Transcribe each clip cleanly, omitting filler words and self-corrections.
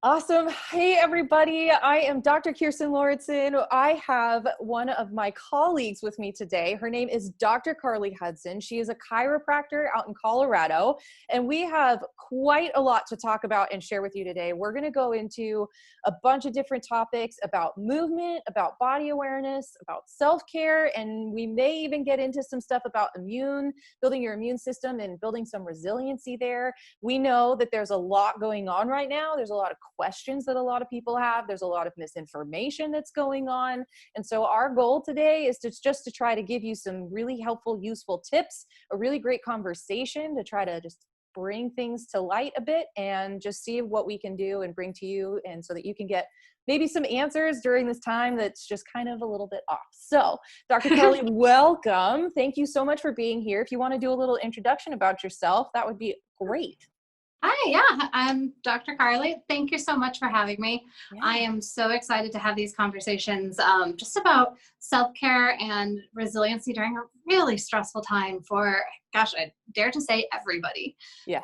Awesome. Hey, everybody. I am Dr. Kirsten Lauritsen. I have one of my colleagues with me today. Her name is Dr. Carly Hudson. She is a chiropractor out in Colorado, and we have quite a lot to talk about and share with you today. We're going to go into a bunch of different topics about movement, about body awareness, about self-care, and we may even get into some stuff about building your immune system and building some resiliency there. We know that there's a lot going on right now. There's a lot of questions that a lot of people have. There's a lot of misinformation that's going on. And so our goal today is just to try to give you some really helpful, useful tips, a really great conversation to try to just bring things to light a bit and just see what we can do and bring to you, and so that you can get maybe some answers during this time that's just kind of a little bit off. So Dr. Carly, welcome. Thank you so much for being here. If you want to do a little introduction about yourself, that would be great. Hi, yeah, I'm Dr. Carly. Thank you so much for having me. Yeah. I am so excited to have these conversations just about self-care and resiliency during a really stressful time for, gosh, I dare to say everybody. Yeah.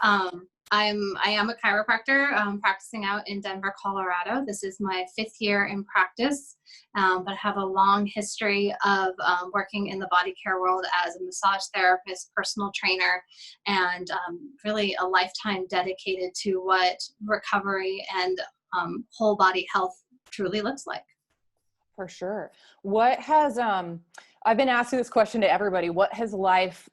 I am a chiropractor practicing out in Denver, Colorado. This is my 5th year in practice, but I have a long history of working in the body care world as a massage therapist, personal trainer, and really a lifetime dedicated to what recovery and whole body health truly looks like. For sure. What has, I've been asking this question to everybody, what has life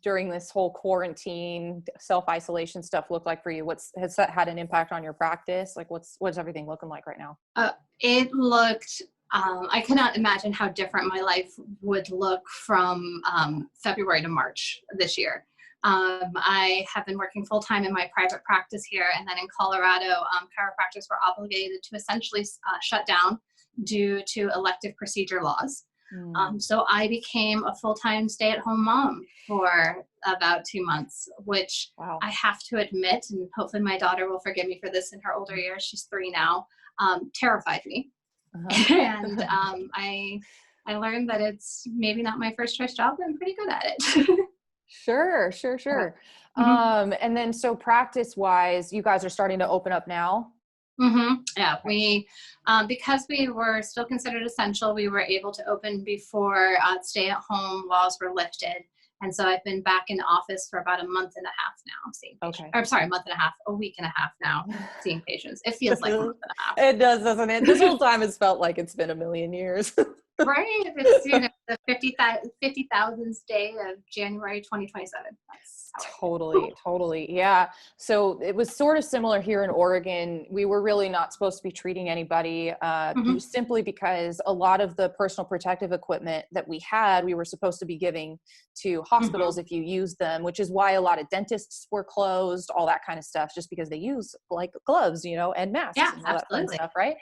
during this whole quarantine, self-isolation stuff look like for you? Has that had an impact on your practice? Like what's everything looking like right now? It looked, I cannot imagine how different my life would look from February to March this year. I have been working full-time in my private practice here, and then in Colorado, chiropractors were obligated to essentially shut down due to elective procedure laws. So I became a full-time stay-at-home mom for about 2 months, which Wow. I have to admit, and hopefully my daughter will forgive me for this in her older years, she's 3 now, terrified me. Uh-huh. And I learned that it's maybe not my first choice job, but I'm pretty good at it. Sure. Mm-hmm. And then so practice wise, you guys are starting to open up now? Mm-hmm. Yeah, we, because we were still considered essential, we were able to open before stay-at-home laws were lifted. And so I've been back in office for about a month and a half now, seeing patients. Okay. I'm sorry, a month and a half, a week and a half now, seeing patients. It feels like a month and a half. It does, doesn't it? This whole time has felt like it's been a million years. Right? It's, the 50,000th day of January 2027. That's Totally. Yeah. So it was sort of similar here in Oregon. We were really not supposed to be treating anybody simply because a lot of the personal protective equipment that we had, we were supposed to be giving to hospitals if you use them, which is why a lot of dentists were closed, all that kind of stuff, just because they use like gloves, and masks and all that fun stuff, right?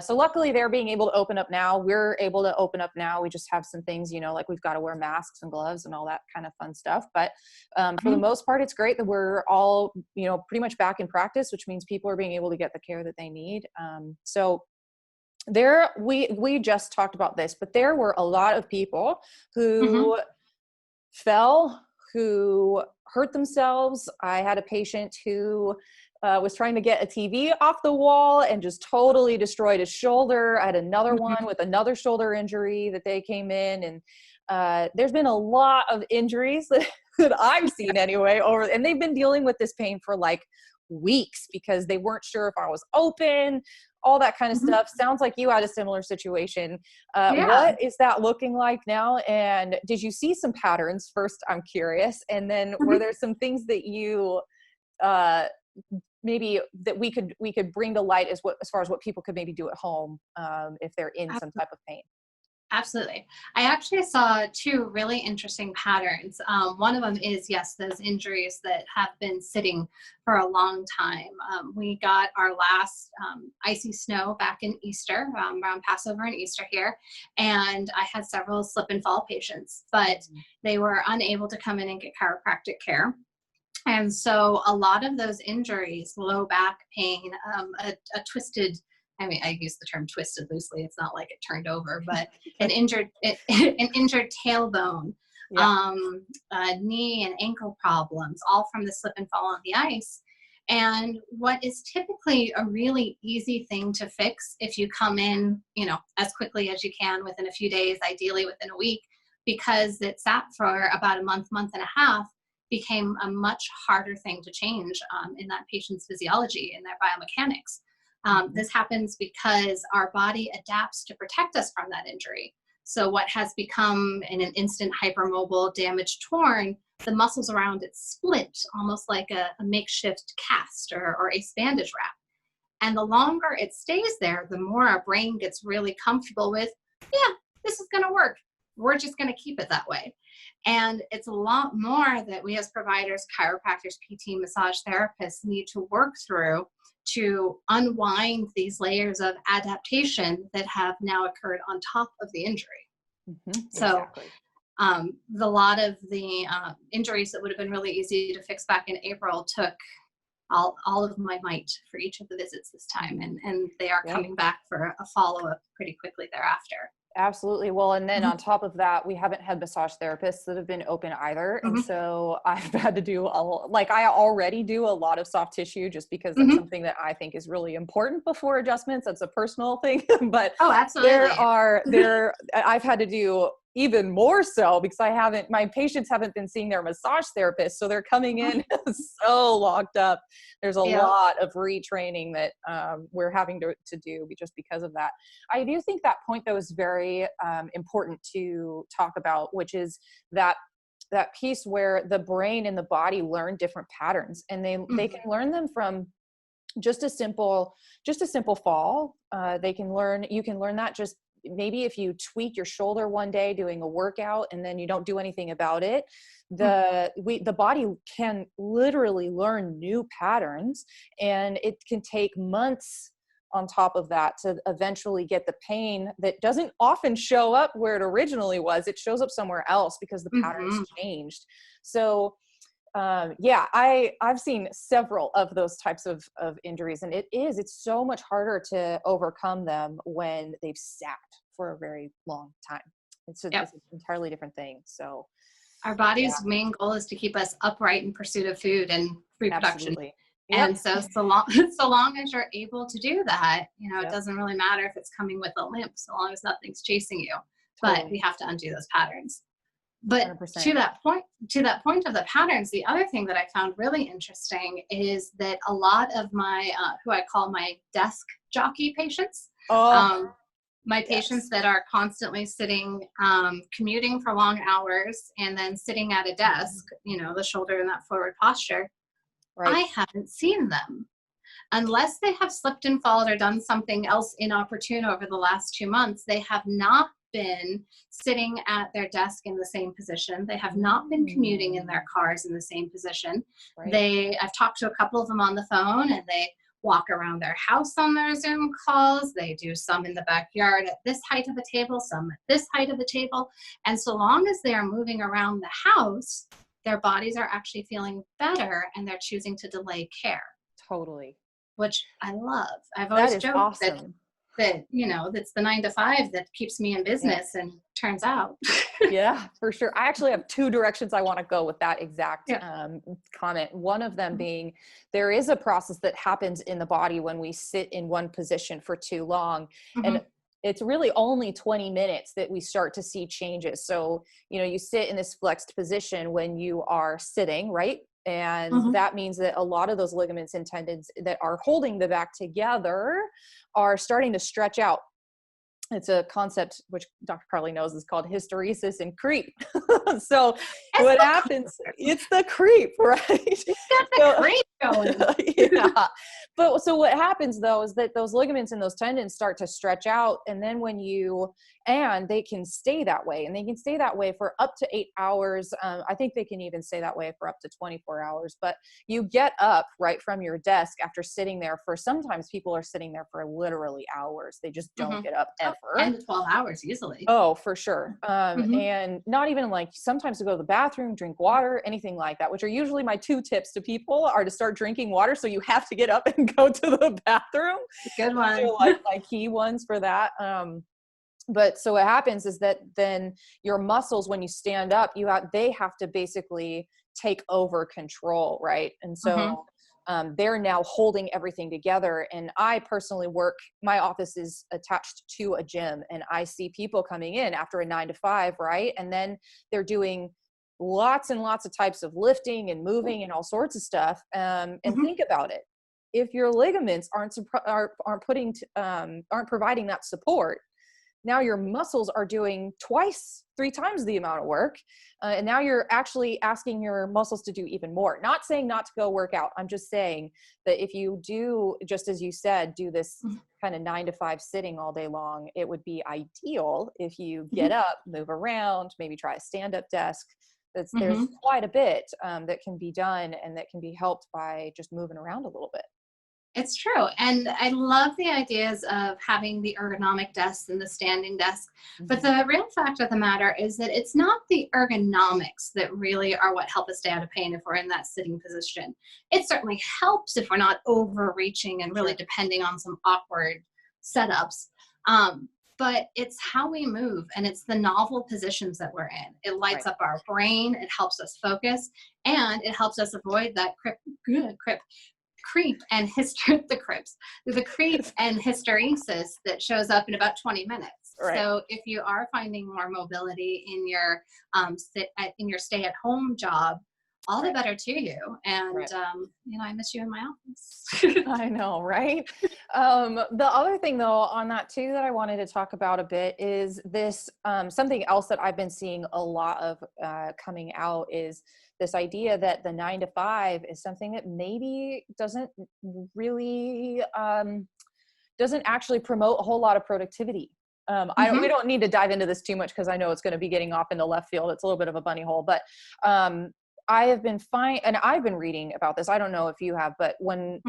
So luckily they're being able to open up now. We're able to open up now. We just have some things, like we've got to wear masks and gloves and all that kind of fun stuff. But for the most part, it's great that we're all, pretty much back in practice, which means people are being able to get the care that they need. So there, we just talked about this, but there were a lot of people who fell, who hurt themselves. I had a patient who was trying to get a TV off the wall and just totally destroyed his shoulder. I had another one with another shoulder injury that they came in, and there's been a lot of injuries that I've seen anyway, and they've been dealing with this pain for like weeks because they weren't sure if I was open, all that kind of stuff. Sounds like you had a similar situation. What is that looking like now? And did you see some patterns first? I'm curious. And then were there some things that you, maybe that we could bring to light as far as what people could maybe do at home if they're in some type of pain? Absolutely. I actually saw 2 really interesting patterns. One of them is, yes, those injuries that have been sitting for a long time. We got our last icy snow back in Easter, around Passover and Easter here, and I had several slip and fall patients, but they were unable to come in and get chiropractic care. And so a lot of those injuries, low back pain, a twisted, I use the term twisted loosely. It's not like it turned over, but an injured tailbone, knee and ankle problems, all from the slip and fall on the ice. And what is typically a really easy thing to fix if you come in, as quickly as you can within a few days, ideally within a week, because it sat for about a month, month and a half, became a much harder thing to change in that patient's physiology and their biomechanics. This happens because our body adapts to protect us from that injury. So what has become in an instant hypermobile, damaged, torn, the muscles around it split almost like a makeshift cast or ace bandage wrap. And the longer it stays there, the more our brain gets really comfortable with, yeah, this is going to work. We're just going to keep it that way. And it's a lot more that we as providers, chiropractors, PT, massage therapists need to work through to unwind these layers of adaptation that have now occurred on top of the injury. So Exactly. a lot of the injuries that would have been really easy to fix back in April took all of my might for each of the visits this time. And they are coming back for a follow-up pretty quickly thereafter. Absolutely. Well, and then on top of that, we haven't had massage therapists that have been open either. And so I've had to do I already do a lot of soft tissue just because that's something that I think is really important before adjustments. That's a personal thing, but absolutely. I've had to do even more so because my patients haven't been seeing their massage therapist. So they're coming in so locked up. There's a lot of retraining that we're having to do just because of that. I do think that point though is very important to talk about, which is that piece where the brain and the body learn different patterns, and they can learn them from just a simple fall. You can learn that just maybe if you tweak your shoulder one day doing a workout and then you don't do anything about it, the body can literally learn new patterns, and it can take months on top of that to eventually get the pain that doesn't often show up where it originally was. It shows up somewhere else because the pattern's changed. So I've seen several of those types of injuries, and it's so much harder to overcome them when they've sat for a very long time. It's an entirely different thing. So our body's main goal is to keep us upright in pursuit of food and reproduction. Absolutely. And so long as you're able to do that, it doesn't really matter if it's coming with a limp, so long as nothing's chasing you. Totally. But we have to undo those patterns. But 100%. to that point of the patterns, the other thing that I found really interesting is that a lot of my who I call my desk jockey patients, my patients that are constantly sitting, commuting for long hours and then sitting at a desk, the shoulder in that forward posture, I haven't seen them. Unless they have slipped and fallen or done something else inopportune over the last 2 months, they have not been sitting at their desk in the same position. They have not been commuting in their cars in the same position. I've talked to a couple of them on the phone, and they walk around their house on their Zoom calls. They do some in the backyard at this height of a table, some at this height of a table. And so long as they are moving around the house, their bodies are actually feeling better, and they're choosing to delay care. Totally. Which I love. I've always joked that that's the 9 to 5 that keeps me in business, and turns out. Yeah, for sure. I actually have 2 directions I want to go with that exact comment. One of them being, there is a process that happens in the body when we sit in one position for too long. And it's really only 20 minutes that we start to see changes. So, you sit in this flexed position when you are sitting, right? And that means that a lot of those ligaments and tendons that are holding the back together are starting to stretch out. It's a concept which Dr. Carly knows is called hysteresis and creep. So what happens, it's the creep, right? It's got the creep going. Yeah. But so what happens though is that those ligaments and those tendons start to stretch out, and then they can stay that way, and they can stay that way for up to 8 hours. I think they can even stay that way for up to 24 hours, but you get up right from your desk after sitting there sometimes people are sitting there for literally hours. They just don't get up ever. 10 to 12 hours easily. Oh, for sure. And not even sometimes to go to the bathroom, drink water, anything like that, which are usually my 2 tips to people are to start drinking water. So you have to get up and go to the bathroom. Good one. They're my key ones for that. But so what happens is that then your muscles, when you stand up, they have to basically take over control. Right. And so they're now holding everything together. And I personally my office is attached to a gym, and I see people coming in after a 9 to 5, right? And then they're doing lots and lots of types of lifting and moving and all sorts of stuff. And think about it. If your ligaments aren't providing that support, now your muscles are doing 3 times the amount of work. And now you're actually asking your muscles to do even more. Not saying not to go work out. I'm just saying that if you do, just as you said, do this kind of 9 to 5 sitting all day long, it would be ideal if you get up, move around, maybe try a stand-up desk. There's quite a bit that can be done, and that can be helped by just moving around a little bit. It's true. And I love the ideas of having the ergonomic desks and the standing desk. But the real fact of the matter is that it's not the ergonomics that really are what help us stay out of pain if we're in that sitting position. It certainly helps if we're not overreaching and really depending on some awkward setups. But it's how we move, and it's the novel positions that we're in. It lights up our brain. It helps us focus, and it helps us avoid that creep and hysteresis that shows up in about 20 minutes. So if you are finding more mobility in your stay-at-home job, all the better to you. And I miss you in my office. I know, right? The other thing though on that too that I wanted to talk about a bit is this, something else that I've been seeing a lot of coming out is this idea that the 9 to 5 is something that maybe doesn't really, doesn't actually promote a whole lot of productivity. We don't need to dive into this too much because I know it's going to be getting off in the left field. It's a little bit of a bunny hole, but I have been and I've been reading about this. I don't know if you have, but when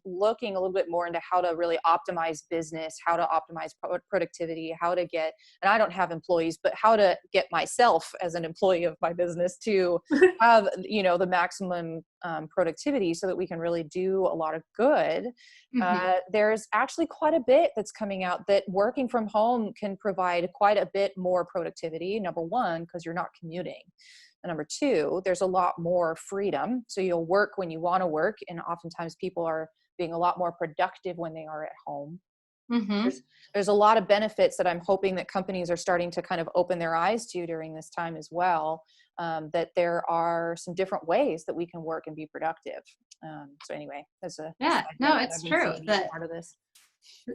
looking a little bit more into how to really optimize business, how to optimize productivity, how to get, and I don't have employees, but how to get myself as an employee of my business to have, the maximum productivity so that we can really do a lot of good. There's actually quite a bit that's coming out that working from home can provide quite a bit more productivity. Number one, because you're not commuting. And number two, there's a lot more freedom. So you'll work when you want to work. And oftentimes people are being a lot more productive when they are at home. There's a lot of benefits that I'm hoping that companies are starting to kind of open their eyes to during this time as well, that there are some different ways that we can work and be productive. So anyway, that's it's true. Part of this.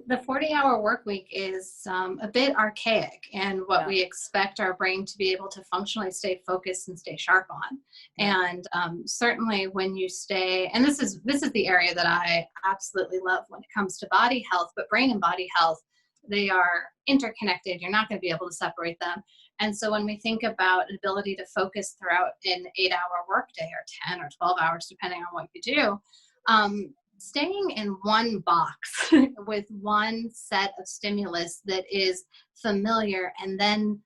The 40-hour work week is a bit archaic, and what we expect our brain to be able to functionally stay focused and stay sharp on. And certainly when you stay, and this is the area that I absolutely love when it comes to body health, but brain and body health, they are interconnected. You're not going to be able to separate them. And so when we think about an ability to focus throughout an 8-hour workday or 10 or 12 hours, depending on what you do, staying in one box with one set of stimulus that is familiar and then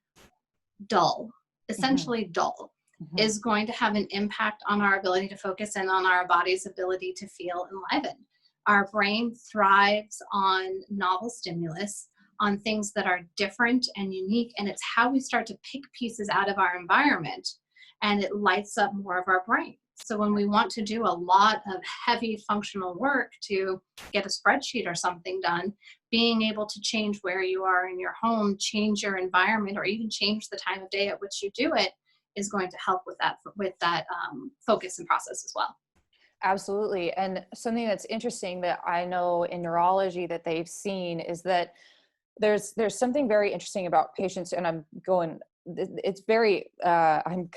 dull, essentially dull, is going to have an impact on our ability to focus and on our body's ability to feel enlivened. Our brain thrives on novel stimulus, on things that are different and unique, and it's how we start to pick pieces out of our environment, and it lights up more of our brain. So when we want to do a lot of heavy functional work to get a spreadsheet or something done, being able to change where you are in your home, change your environment, or even change the time of day at which you do it is going to help with that focus and process as well. Absolutely. And something that's interesting that I know in neurology that they've seen is that there's something very interesting about patients, and it's very, I'm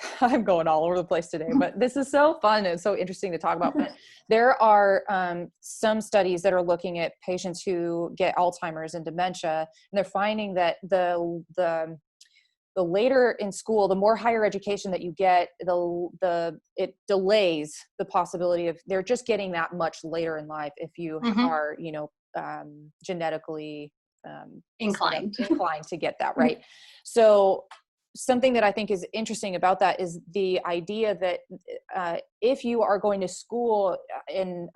going all over the place today, but this is so fun and so interesting to talk about. But there are some studies that are looking at patients who get Alzheimer's and dementia, and they're finding that the later in school, the more higher education that you get, it delays the possibility of they're just getting that much later in life if you are, genetically inclined to get that, right? So something that I think is interesting about that is the idea that if you are going to school in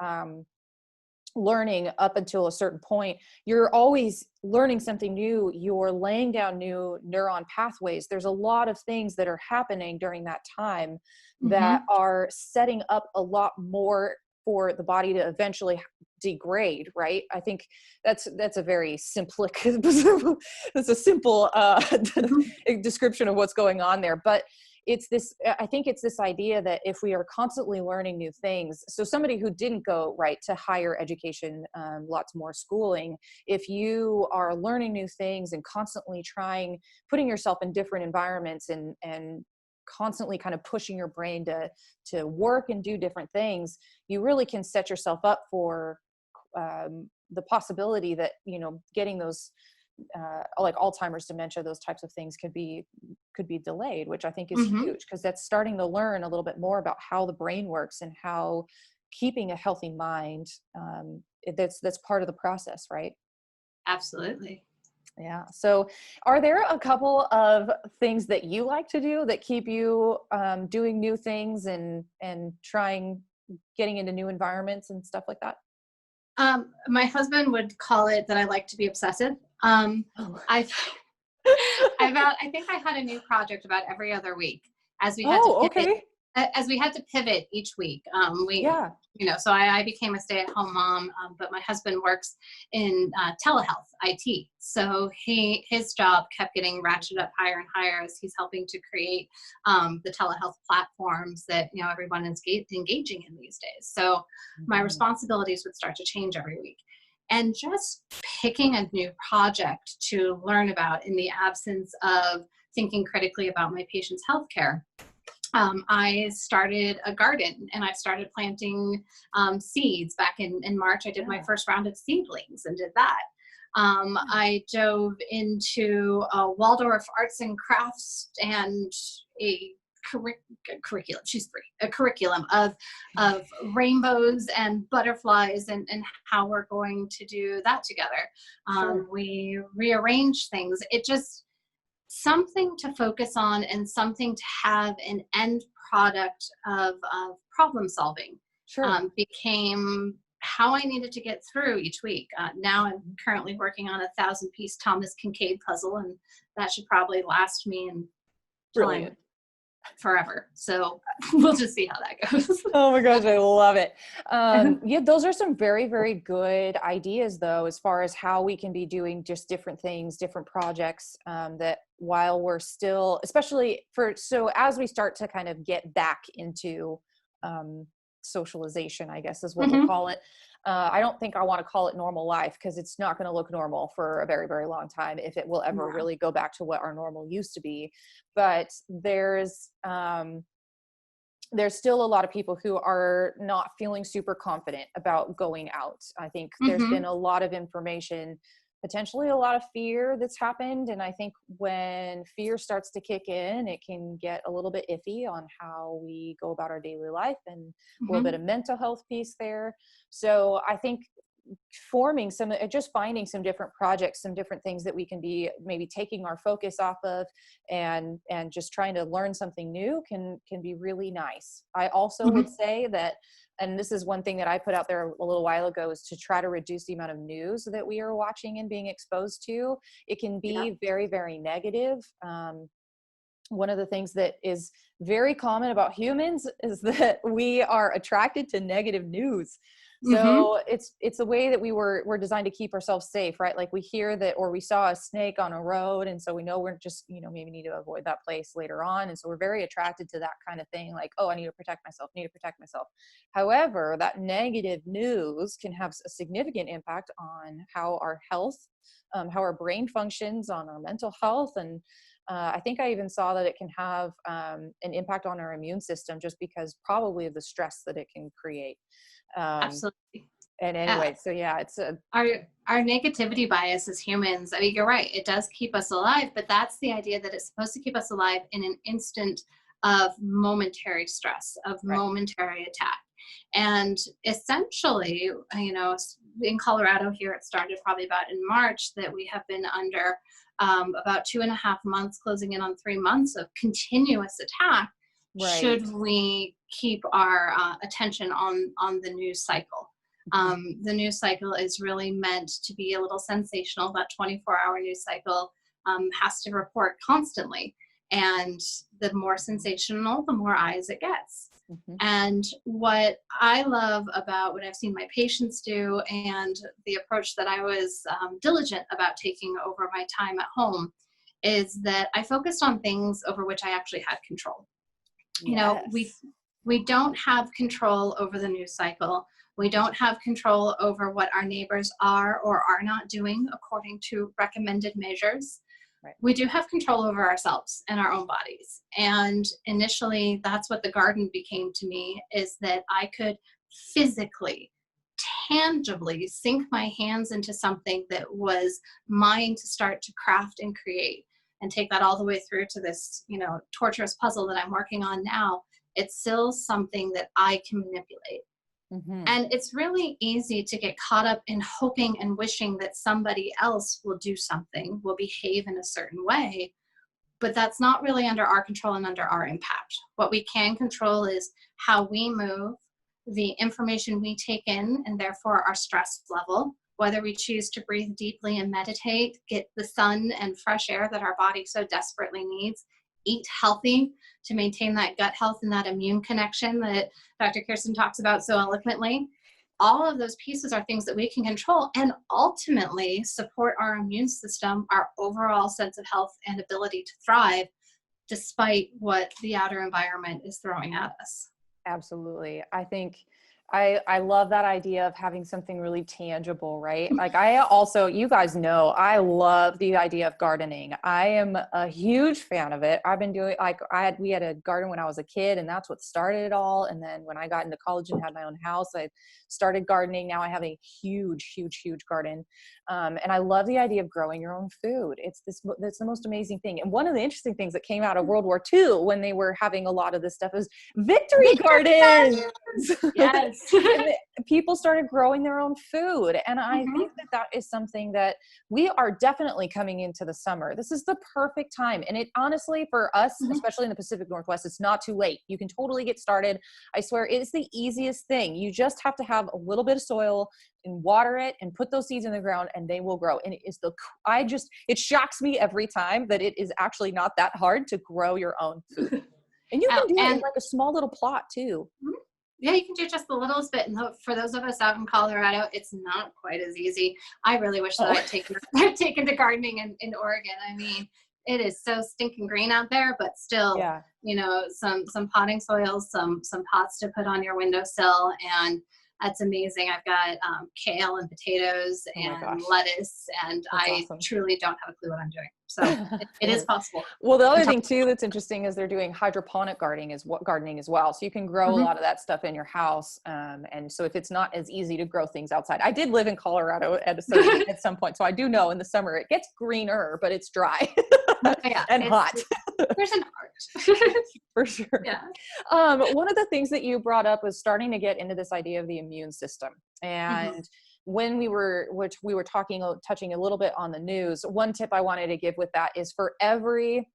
learning up until a certain point, you're always learning something new. You're laying down new neuron pathways. There's a lot of things that are happening during that time that are setting up a lot more for the body to eventually degrade, right? I think that's a very that's a simple Mhm. description of what's going on there. But I think it's this idea that if we are constantly learning new things, so somebody who didn't go right to higher education, lots more schooling, if you are learning new things and constantly putting yourself in different environments and constantly kind of pushing your brain to work and do different things, you really can set yourself up for the possibility that, getting those like Alzheimer's, dementia, those types of things could be delayed, which I think is Mhm. huge, because that's starting to learn a little bit more about how the brain works and how keeping a healthy mind, that's part of the process, right? Absolutely. Yeah. So are there a couple of things that you like to do that keep you doing new things and getting into new environments and stuff like that? My husband would call it that I like to be obsessive. Oh, I've I think I had a new project about every other week as we had to oh, pivot okay. as we had to pivot each week. Yeah. So I became a stay-at-home mom, but my husband works in telehealth IT. So his job kept getting ratcheted up higher and higher as he's helping to create the telehealth platforms that everyone is engaging in these days. So my Mhm. responsibilities would start to change every week. And just picking a new project to learn about in the absence of thinking critically about my patient's healthcare. I started a garden and I started planting seeds back in March. I did my Yeah. first round of seedlings and did that. Yeah. I dove into Waldorf arts and crafts and a curriculum. She's three. A curriculum of rainbows and butterflies and how we're going to do that together. Sure. We rearranged things. It just something to focus on and something to have an end product of problem solving Sure. became how I needed to get through each week. Now I'm currently working on a 1,000-piece Thomas Kincaid puzzle, and that should probably last me until I'm Brilliant. forever. So we'll just see how that goes. Oh my gosh, I love it. Yeah, those are some very, very good ideas, though, as far as how we can be doing just different things, different projects, that while we're still, especially so as we start to kind of get back into socialization, I guess is what we'll Mhm. call it. I don't think I want to call it normal life, because it's not going to look normal for a very, very long time, if it will ever Yeah. really go back to what our normal used to be. But there's still a lot of people who are not feeling super confident about going out. I think there's been Mhm. a lot of information, potentially a lot of fear that's happened. And I think when fear starts to kick in, it can get a little bit iffy on how we go about our daily life, and a little bit Mhm. of mental health piece there. So I think just finding some different projects, some different things that we can be maybe taking our focus off of, and just trying to learn something new can be really nice. I also would Mhm. say that, and this is one thing that I put out there a little while ago, is to try to reduce the amount of news that we are watching and being exposed to. It can Yeah. be very, very negative. One of the things that is very common about humans is that we are attracted to negative news. Mhm. So it's a way that we're designed to keep ourselves safe, right? Like we hear that, or we saw a snake on a road, and so we know we're just, maybe need to avoid that place later on. And so we're very attracted to that kind of thing, like, oh, I need to protect myself, need to protect myself. However, that negative news can have a significant impact on how our health, how our brain functions, on our mental health. And I think I even saw that it can have an impact on our immune system, just because probably of the stress that it can create. Um, Absolutely. and Yeah. anyway, so yeah, it's a Our negativity bias as humans, I mean, you're right, it does keep us alive, but that's the idea, that it's supposed to keep us alive in an instant of momentary stress, of right. momentary attack. And essentially, in Colorado here, it started probably about in March, that we have been under about 2.5 months, closing in on 3 months of continuous attack, Right. should we keep our attention on the news cycle. Mhm. The news cycle is really meant to be a little sensational. That 24-hour news cycle has to report constantly. And the more sensational, the more eyes it gets. Mhm. And what I love about what I've seen my patients do, and the approach that I was diligent about taking over my time at home, is that I focused on things over which I actually had control. You know, Yes. we don't have control over the news cycle. We don't have control over what our neighbors are or are not doing according to recommended measures. Right. We do have control over ourselves and our own bodies. And initially, that's what the garden became to me, is that I could physically, tangibly sink my hands into something that was mine to start to craft and create, and take that all the way through to this, torturous puzzle that I'm working on now. It's still something that I can manipulate. Mhm. And it's really easy to get caught up in hoping and wishing that somebody else will do something, will behave in a certain way, but that's not really under our control and under our impact. What we can control is how we move, the information we take in, and therefore our stress level, whether we choose to breathe deeply and meditate, get the sun and fresh air that our body so desperately needs, eat healthy to maintain that gut health and that immune connection that Dr. Kirsten talks about so eloquently. All of those pieces are things that we can control and ultimately support our immune system, our overall sense of health and ability to thrive despite what the outer environment is throwing at us. Absolutely. I think I love that idea of having something really tangible, right? Like I also, you guys know, I love the idea of gardening. I am a huge fan of it. I've been doing we had a garden when I was a kid, and that's what started it all. And then when I got into college and had my own house, I started gardening. Now I have a huge, huge, huge garden. And I love the idea of growing your own food. That's the most amazing thing. And one of the interesting things that came out of World War II, when they were having a lot of this stuff, is victory gardens. Yes. And people started growing their own food. And I Mhm. think that that is something that we are definitely coming into the summer. This is the perfect time. And it honestly, for us, Mhm. especially in the Pacific Northwest, it's not too late. You can totally get started. I swear it's the easiest thing. You just have to have a little bit of soil and water it and put those seeds in the ground, and they will grow. And it shocks me every time that it is actually not that hard to grow your own food. And you Oh, can do it in and like a small little plot too. yeah, you can do just the littlest bit. And for those of us out in Colorado, it's not quite as easy. I really wish that Oh, I'd taken to gardening in Oregon. I mean, it is so stinking green out there, but still, yeah. some potting soils, some pots to put on your windowsill, and that's amazing. I've got kale and potatoes Oh my and gosh. lettuce, and That's I awesome. truly don't have a clue what I'm doing. So it is possible. Well, the I'm other trying. thing too that's interesting is they're doing hydroponic gardening as well. So you can grow a Mhm. lot of that stuff in your house. And so if it's not as easy to grow things outside, I did live in Colorado at some point, so I do know in the summer it gets greener, but it's dry Yeah, and hot. there's an art. For sure. Yeah. One of the things that you brought up was starting to get into this idea of the immune system. Mhm. And when we were touching a little bit on the news, one tip I wanted to give with that is for every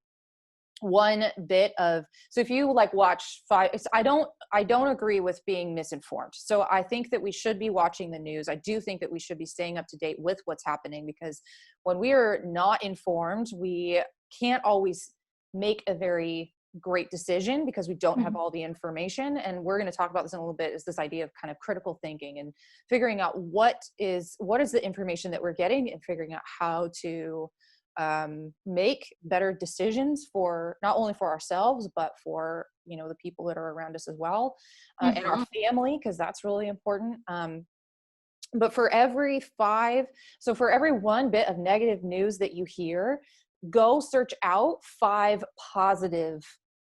one bit of, so if you like watch five, I don't agree with being misinformed. So I think that we should be watching the news. I do think that we should be staying up to date with what's happening, because when we are not informed, we can't always make a very great decision because we don't have Mhm. all the information. And we're going to talk about this in a little bit, is this idea of kind of critical thinking and figuring out what is the information that we're getting, and figuring out how to make better decisions for not only for ourselves, but for, the people that are around us as well, and our Mhm. family, because that's really important. But for every one bit of negative news that you hear, go search out 5 positive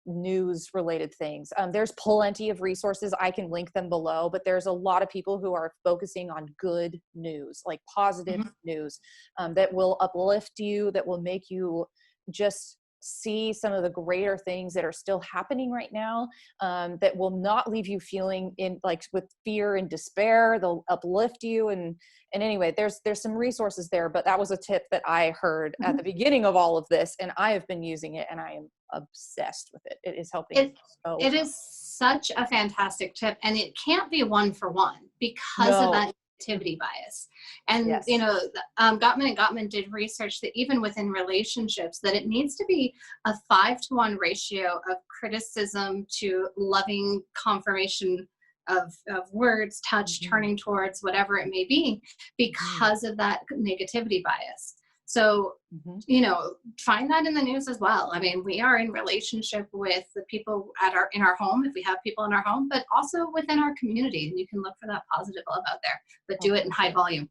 news related things. There's plenty of resources. I can link them below, but there's a lot of people who are focusing on good news, like positive Mhm. news, that will uplift you, that will make you just see some of the greater things that are still happening right now, that will not leave you feeling in like with fear and despair. They'll uplift you. And anyway, there's some resources there, but that was a tip that I heard at Mhm. the beginning of all of this, and I have been using it, and I am obsessed with it. It is helping It me so it much. is such a fantastic tip, and it can't be one for one because of No. that negativity bias. And, Yes. Gottman and Gottman did research that even within relationships, that it needs to be a 5-to-1 ratio of criticism to loving confirmation of words, touch, turning towards whatever it may be, because of that negativity bias. So, find that in the news as well. I mean, we are in relationship with the people in our home, if we have people in our home, but also within our community. And you can look for that positive love out there, but do it in high volume.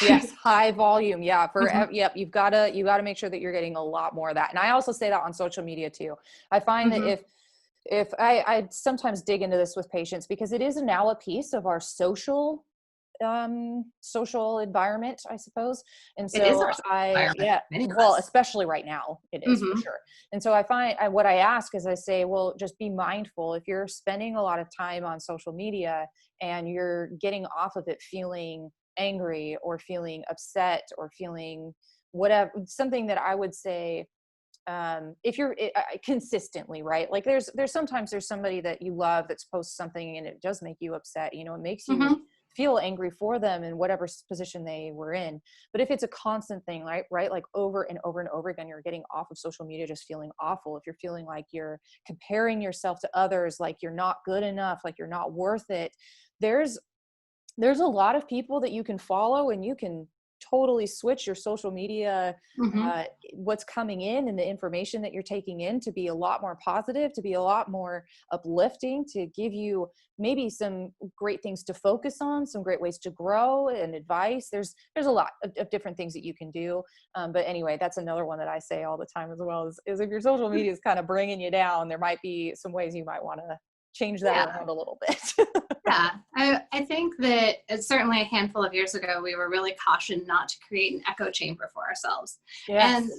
Yes, high volume. Yeah, yep. You've got to make sure that you're getting a lot more of that. And I also say that on social media too. I find that if I sometimes dig into this with patients, because it is now a piece of our social environment, I suppose. And so it is well, especially right now, it is for sure. And so I find what I ask is I say, well, just be mindful. If you're spending a lot of time on social media and you're getting off of it feeling angry or feeling upset or feeling whatever, something that I would say, if you're consistently, right? Like there's sometimes there's somebody that you love that's posts something and it does make you upset, it makes you feel angry for them in whatever position they were in. But if it's a constant thing, right? Like over and over and over again, you're getting off of social media, just feeling awful. If you're feeling like you're comparing yourself to others, like you're not good enough, like you're not worth it, there's a lot of people that you can follow, and you can totally switch your social media, what's coming in and the information that you're taking in to be a lot more positive, to be a lot more uplifting, to give you maybe some great things to focus on, some great ways to grow and advice. There's a lot of different things that you can do. But anyway, that's another one that I say all the time as well, is if your social media is kind of bringing you down, there might be some ways you might want to change that around a little bit. Yeah, I think that certainly a handful of years ago, we were really cautioned not to create an echo chamber for ourselves. Yes. And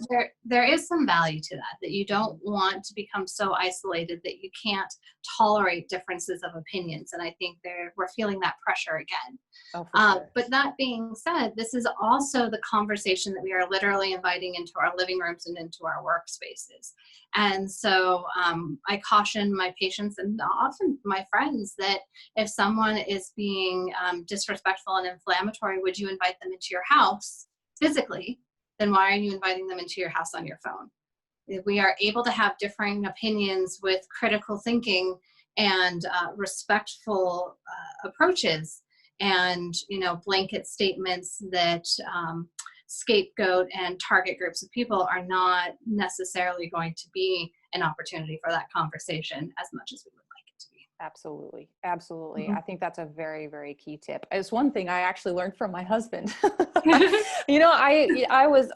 there is some value to that you don't want to become so isolated that you can't tolerate differences of opinions. And I think we're feeling that pressure again. Oh, for sure. But that being said, this is also the conversation that we are literally inviting into our living rooms and into our workspaces. And so I caution my patients and often my friends that if someone is being disrespectful and inflammatory, would you invite them into your house physically? Then why are you inviting them into your house on your phone? If we are able to have differing opinions with critical thinking and respectful approaches, and blanket statements that scapegoat and target groups of people are not necessarily going to be an opportunity for that conversation as much as we would like it to be. Absolutely. I think that's a very, very key tip. It's one thing I actually learned from my husband.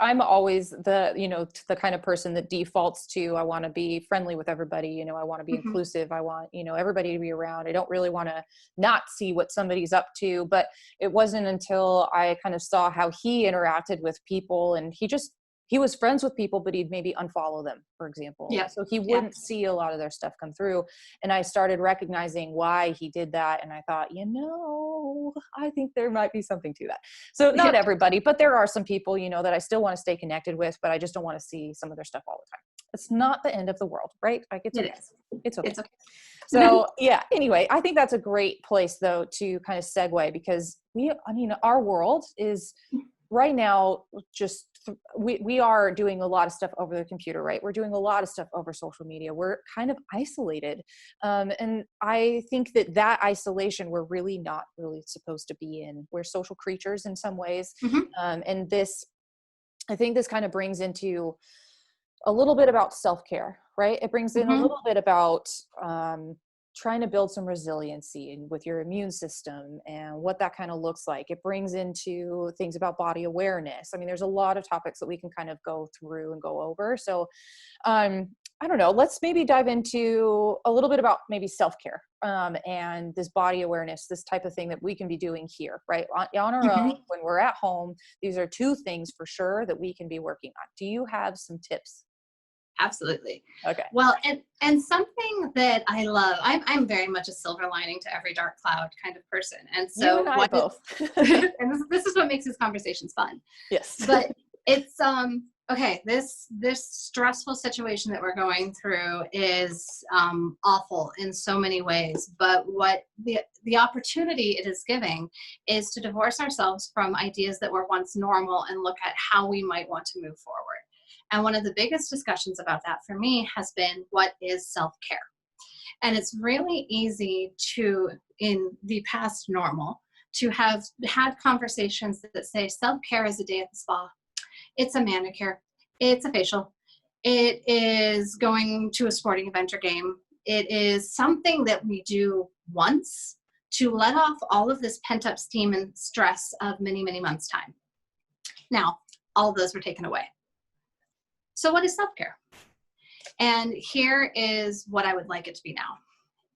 I'm always the kind of person that defaults to, I want to be friendly with everybody. I want to be inclusive. I want, everybody to be around. I don't really want to not see what somebody's up to, but it wasn't until I kind of saw how he interacted with people, and he was friends with people, but he'd maybe unfollow them, for example. Yeah. So he wouldn't see a lot of their stuff come through. And I started recognizing why he did that. And I thought, I think there might be something to that. So not everybody, but there are some people, that I still want to stay connected with, but I just don't want to see some of their stuff all the time. It's not the end of the world, right? Like it's okay. It's okay. So anyway, I think that's a great place though to kind of segue, because our world is right now just we are doing a lot of stuff over the computer, right? We're doing a lot of stuff over social media. We're kind of isolated. And I think that isolation we're really not really supposed to be in. We're social creatures in some ways. And I think this kind of brings into a little bit about self-care, right? It brings in a little bit about trying to build some resiliency with your immune system and what that kind of looks like. It brings into things about body awareness. I mean, there's a lot of topics that we can kind of go through and go over. So I don't know, let's maybe dive into a little bit about maybe self-care and this body awareness, this type of thing that we can be doing here, right? On our own, when we're at home. These are two things for sure that we can be working on. Do you have some tips? Absolutely. Okay. Well, and something that I love, I'm very much a silver lining to every dark cloud kind of person. And so you and I both. and this is what makes these conversations fun. Yes. But it's Okay, this stressful situation that we're going through is awful in so many ways. But what the opportunity it is giving is to divorce ourselves from ideas that were once normal and look at how we might want to move forward. And one of the biggest discussions about that for me has been, what is self-care? And it's really easy to, in the past normal, to have had conversations that say self-care is a day at the spa, it's a manicure, it's a facial, it is going to a sporting event or game. It is something that we do once to let off all of this pent up steam and stress of many, many months' time. Now, all of those were taken away. So, what is self care? And here is what I would like it to be now.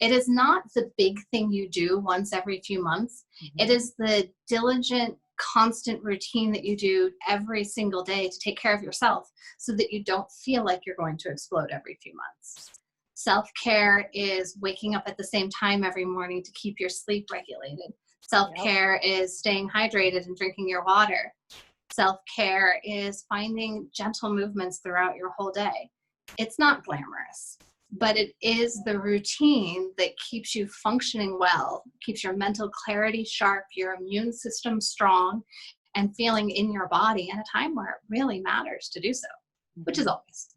It is not the big thing you do once every few months. It is the diligent, constant routine that you do every single day to take care of yourself so that you don't feel like you're going to explode every few months. Self-care is waking up at the same time every morning to keep your sleep regulated. Self-care is staying hydrated and drinking your water. Self-care is finding gentle movements throughout your whole day. It's not glamorous, but it is the routine that keeps you functioning well, keeps your mental clarity sharp, your immune system strong, and feeling in your body at a time where it really matters to do so, which is always.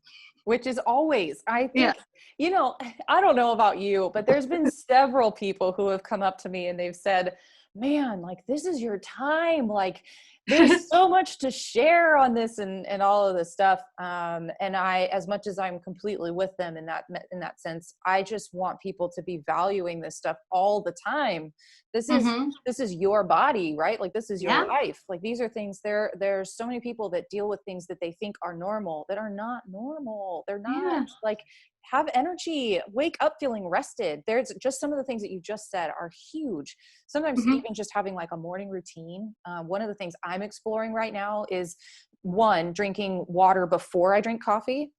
Which is always, I Yeah. think, I don't know about you, but there's been several people who have come up to me and they've said, man, like, this is your time. Like, there's so much to share on this and all of this stuff. And I, as much as I'm completely with them in that sense, I just want people to be valuing this stuff all the time. This is your body, right? Like, this is your Yeah. life. Like, these are things there's so many people that deal with things that they think are normal that are not normal. They're not. Yeah. Like, have energy, wake up feeling rested. There's just some of the things that you just said are huge. Sometimes even just having like a morning routine. One of the things I'm exploring right now is, one, drinking water before I drink coffee.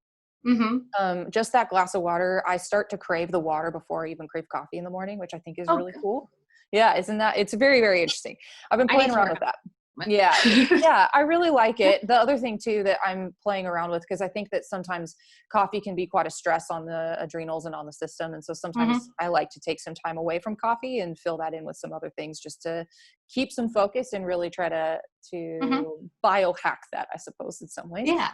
Just that glass of water, I start to crave the water before I even crave coffee in the morning, which I think is Oh, really cool. Yeah, isn't that? It's very, very interesting. I've been I need playing to around work with that. on Yeah. it. Yeah. I really like it. The other thing too, that I'm playing around with, because I think that sometimes coffee can be quite a stress on the adrenals and on the system. And so sometimes I like to take some time away from coffee and fill that in with some other things just to keep some focus and really try to biohack that, I suppose, in some ways. Yeah.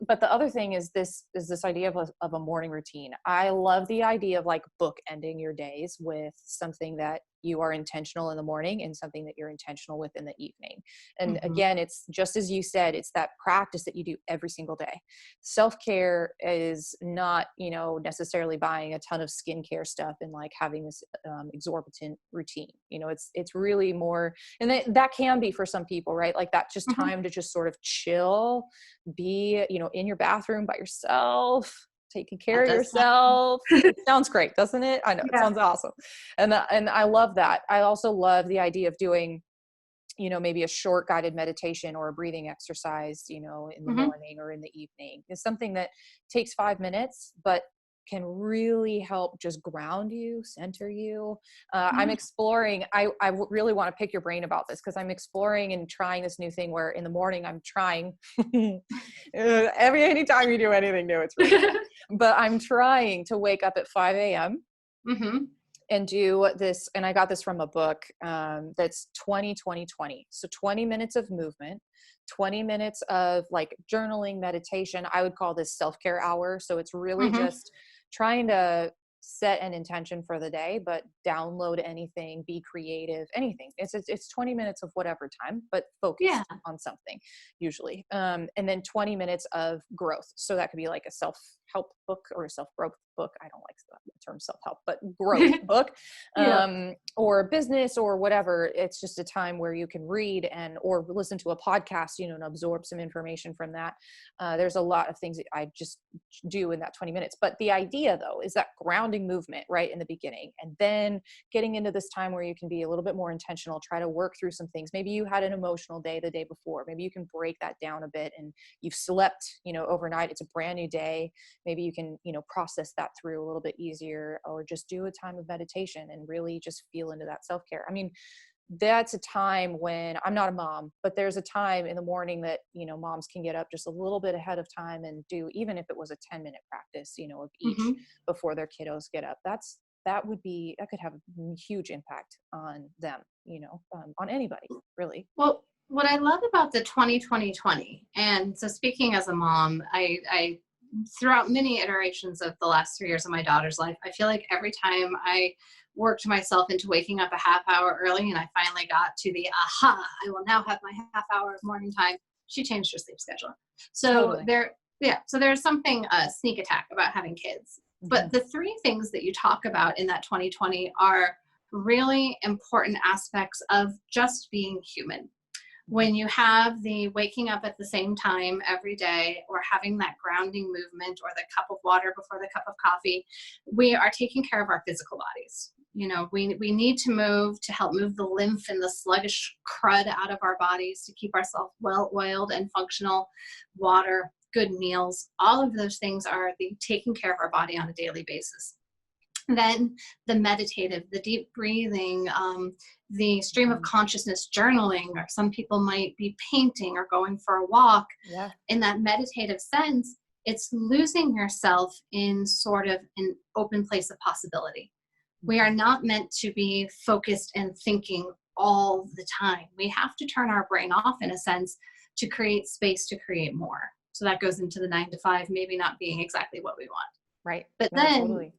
But the other thing is this idea of a morning routine. I love the idea of like book ending your days with something that you are intentional in the morning and something that you're intentional with in the evening. And again, it's just as you said, it's that practice that you do every single day. Self-care is not, necessarily buying a ton of skincare stuff and like having this exorbitant routine. It's really more, and that can be for some people, right? Like that just time to just sort of chill, be, in your bathroom by yourself, taking care of yourself. It sounds great, doesn't it? I know, it sounds awesome. And I love that. I also love the idea of doing, maybe a short guided meditation or a breathing exercise, in the morning or in the evening. It's something that takes 5 minutes, but can really help just ground you, center you. I'm exploring, I really want to pick your brain about this, because I'm exploring and trying this new thing where in the morning I'm trying, anytime you do anything new, it's really fun. But I'm trying to wake up at 5 a.m. and do this. And I got this from a book that's 20-20-20. So 20 minutes of movement, 20 minutes of like journaling, meditation. I would call this self-care hour. So it's really just trying to set an intention for the day, but download anything, be creative, anything. It's 20 minutes of whatever time, but focus on something usually. And then 20 minutes of growth. So that could be like a self-help book or a self-growth book. I don't like the term self-help, but growth book, or business or whatever. It's just a time where you can read or listen to a podcast, and absorb some information from that. There's a lot of things that I just do in that 20 minutes. But the idea though, is that grounding movement right in the beginning, and then getting into this time where you can be a little bit more intentional, try to work through some things. Maybe you had an emotional day the day before. Maybe you can break that down a bit, and you've slept, overnight. It's a brand new day. Maybe you can, process that through a little bit easier, or just do a time of meditation and really just feel into that self-care. I mean, that's a time when I'm not a mom, but there's a time in the morning that, moms can get up just a little bit ahead of time and do, even if it was a 10-minute practice, of each Mm-hmm. before their kiddos get up. That could have a huge impact on them, on anybody really. Well, what I love about the 2020, and so speaking as a mom, I throughout many iterations of the last 3 years of my daughter's life, I feel like every time I worked myself into waking up a half hour early and I finally got to the aha, I will now have my half hour of morning time, she changed her sleep schedule. So Totally. so there's something sneak attack about having kids. But the three things that you talk about in that 2020 are really important aspects of just being human. When you have the waking up at the same time every day, or having that grounding movement, or the cup of water before the cup of coffee, we are taking care of our physical bodies. We need to move to help move the lymph and the sluggish crud out of our bodies to keep ourselves well oiled and functional. Water, good meals, all of those things are the taking care of our body on a daily basis. Then the meditative, the deep breathing, the stream of consciousness journaling, or some people might be painting or going for a walk. Yeah. In that meditative sense, it's losing yourself in sort of an open place of possibility. We are not meant to be focused and thinking all the time. We have to turn our brain off, in a sense, to create space to create more. So that goes into the 9 to 5, maybe not being exactly what we want. Right. But No, then totally.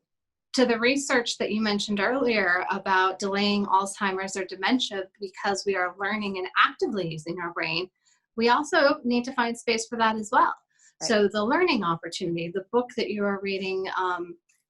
To the research that you mentioned earlier about delaying Alzheimer's or dementia because we are learning and actively using our brain, we also need to find space for that as well. Right. So the learning opportunity, the book that you are reading,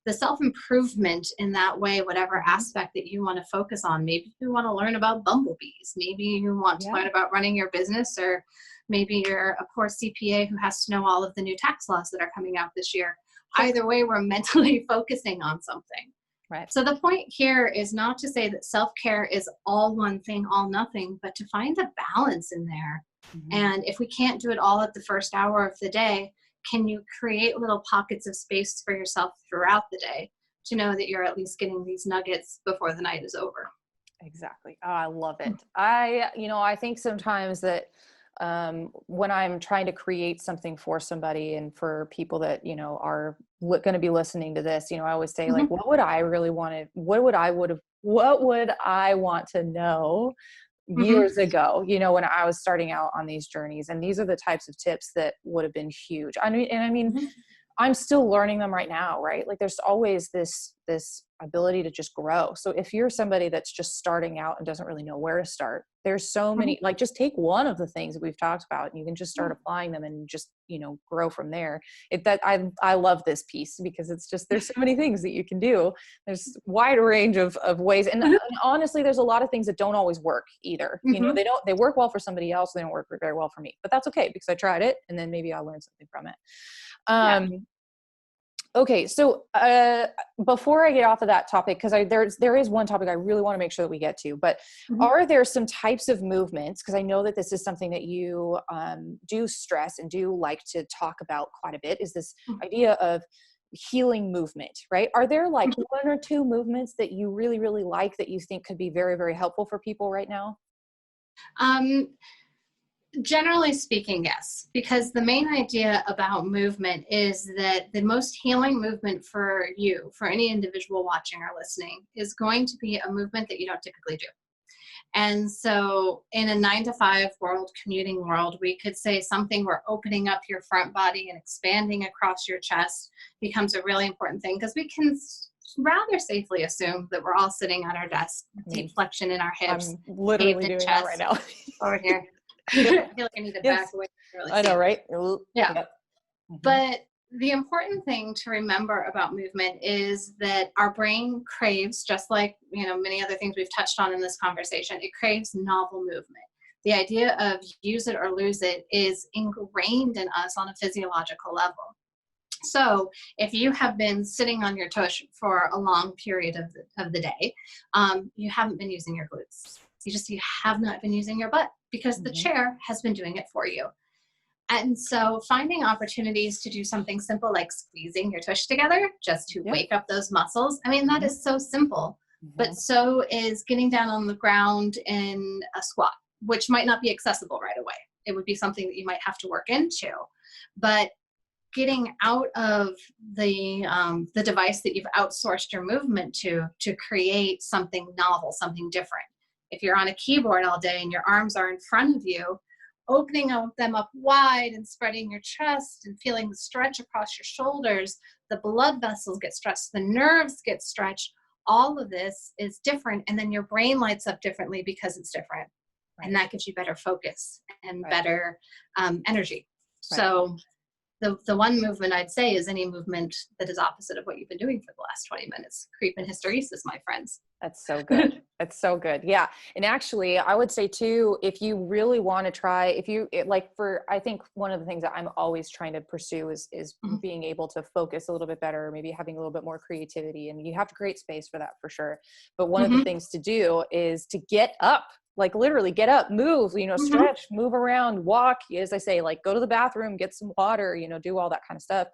the self-improvement in that way, whatever aspect that you want to focus on. Maybe you want to learn about bumblebees. Maybe you want to learn about running your business, or maybe you're a poor CPA who has to know all of the new tax laws that are coming out this year. Either way, we're mentally focusing on something. Right. So the point here is not to say that self-care is all one thing, all nothing, but to find a balance in there. And if we can't do it all at the first hour of the day, can you create little pockets of space for yourself throughout the day to know that you're at least getting these nuggets before the night is over? Exactly. Oh, I love it. I think sometimes that when I'm trying to create something for somebody and for people that, are going to be listening to this, I always say, like, what would I really want to, what would I want to know years ago, when I was starting out on these journeys? And these are the types of tips that would have been huge. I'm still learning them right now, right? Like, there's always this ability to just grow. So if you're somebody that's just starting out and doesn't really know where to start, there's so many, like, just take one of the things that we've talked about and you can just start applying them and just, grow from there. I love this piece because it's just, there's so many things that you can do. There's a wide range of ways. And honestly, there's a lot of things that don't always work either. They work well for somebody else. They don't work very well for me, but that's okay because I tried it and then maybe I'll learn something from it. Okay. So, before I get off of that topic, because there is one topic I really want to make sure that we get to, but are there some types of movements? Because I know that this is something that you do stress and do like to talk about quite a bit, is this idea of healing movement, right? Are there like one or two movements that you really, really like that you think could be very, very helpful for people right now? Generally speaking, yes, because the main idea about movement is that the most healing movement for you, for any individual watching or listening, is going to be a movement that you don't typically do. And so in a 9 to 5 world, commuting world, we could say something where opening up your front body and expanding across your chest becomes a really important thing, because we can rather safely assume that we're all sitting at our desk, deep flexion in our hips. I'm literally doing that right now. Over here. I feel like I need to back away. Really, I know, right? Yeah. Yep. But the important thing to remember about movement is that our brain craves, just like, many other things we've touched on in this conversation, it craves novel movement. The idea of use it or lose it is ingrained in us on a physiological level. So if you have been sitting on your tush for a long period of the day, you haven't been using your glutes. You have not been using your butt because the chair has been doing it for you. And so finding opportunities to do something simple like squeezing your tush together just to wake up those muscles. I mean, that is so simple, but so is getting down on the ground in a squat, which might not be accessible right away. It would be something that you might have to work into. But getting out of the device that you've outsourced your movement to create something novel, something different. If you're on a keyboard all day and your arms are in front of you, opening them up wide and spreading your chest and feeling the stretch across your shoulders, the blood vessels get stretched, the nerves get stretched, all of this is different. And then your brain lights up differently because it's different. Right. And that gives you better focus and right. better energy. Right. So the one movement I'd say is any movement that is opposite of what you've been doing for the last 20 minutes. Creep and hysteresis, my friends. That's so good. That's so good. Yeah. And actually I would say too, if you really want to try, I think one of the things that I'm always trying to pursue is mm-hmm. being able to focus a little bit better, maybe having a little bit more creativity, and you have to create space for that for sure. But one mm-hmm. of the things to do is to get up. Like literally get up, move, mm-hmm. stretch, move around, walk, as I say, like go to the bathroom, get some water, do all that kind of stuff.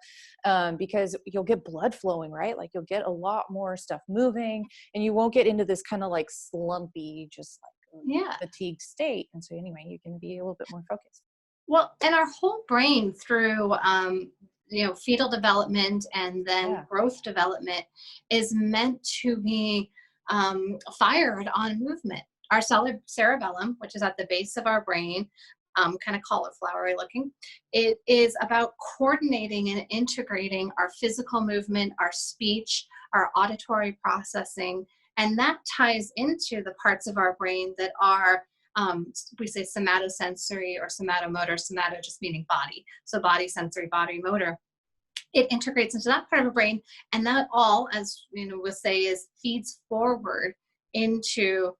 Because you'll get blood flowing, right? Like you'll get a lot more stuff moving, and you won't get into this kind of like slumpy, just like fatigued state. And so anyway, you can be a little bit more focused. Well, and our whole brain through, fetal development and then growth development is meant to be fired on movement. Our cerebellum, which is at the base of our brain, kind of cauliflowery looking, it is about coordinating and integrating our physical movement, our speech, our auditory processing, and that ties into the parts of our brain that are, we say somatosensory or somatomotor, somato just meaning body. So body sensory, body motor. It integrates into that part of our brain, and that all, as we'll say, feeds forward into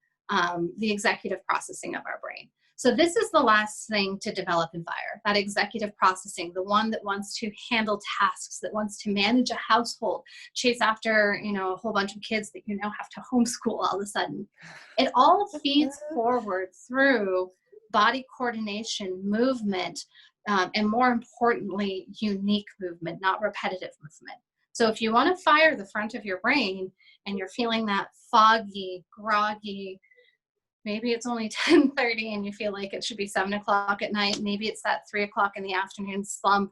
the executive processing of our brain. So this is the last thing to develop and fire, that executive processing, the one that wants to handle tasks, that wants to manage a household, chase after, a whole bunch of kids that you now have to homeschool all of a sudden. It all feeds forward through body coordination, movement, and more importantly, unique movement, not repetitive movement. So if you want to fire the front of your brain and you're feeling that foggy, groggy, maybe it's only 10:30 and you feel like it should be 7 o'clock at night. Maybe it's that 3 o'clock in the afternoon slump,